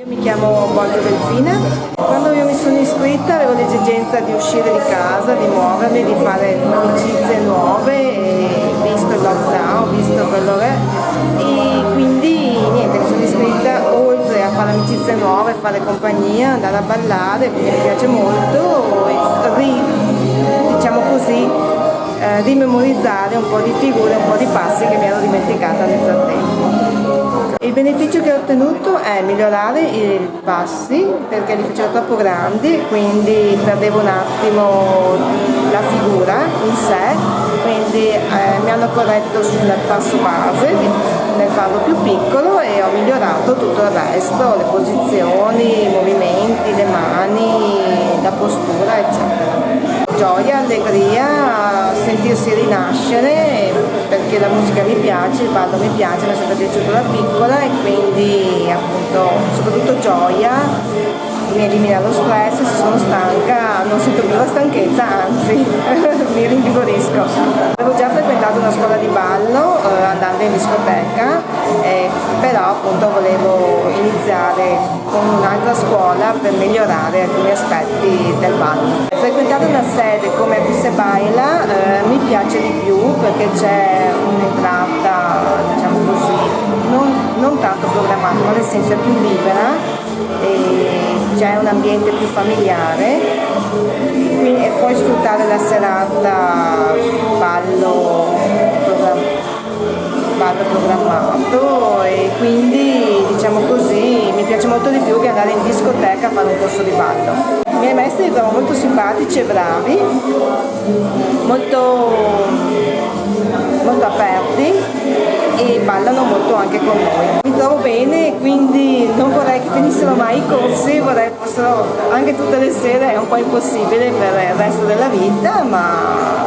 Mi chiamo Bollio Delfina. Quando io mi sono iscritta avevo l'esigenza di uscire di casa, di muovermi, di fare amicizie nuove, e visto il lockdown, visto quello che è, e quindi niente, mi sono iscritta oltre a fare amicizie nuove, fare compagnia, andare a ballare, perché mi piace molto, diciamo così, rimemorizzare un po' di figure, un po' di passi che mi ero dimenticata nel frattempo. Il beneficio che ho ottenuto è migliorare i passi perché li facevo troppo grandi, quindi perdevo un attimo la figura in sé, quindi mi hanno corretto sul passo base nel farlo più piccolo e ho migliorato tutto il resto, le posizioni, i movimenti, le mani, la postura eccetera. Gioia, allegria, sentirsi rinascere perché la musica mi piace, il ballo mi piace, mi è sempre piaciuto da piccola e quindi appunto soprattutto gioia, mi elimina lo stress, se sono stanca non sento più la stanchezza, anzi mi rinvigorisco. Avevo già frequentato una scuola di ballo andando in discoteca, però appunto volevo iniziare con un'altra scuola per migliorare alcuni aspetti del ballo. Frequentare una sede come Artista Baila mi piace di più perché c'è un'entrata, diciamo così, non tanto programmata, ma nel senso è più libera e c'è un ambiente più familiare e puoi sfruttare la serata ballo programmato e quindi diciamo così mi piace molto di più che andare in discoteca a fare un corso di ballo. I miei maestri li trovo molto simpatici e bravi, molto aperti e ballano molto anche con noi. Mi trovo bene, quindi non vorrei che finissero mai i corsi, vorrei che fossero anche tutte le sere, è un po' impossibile per il resto della vita, ma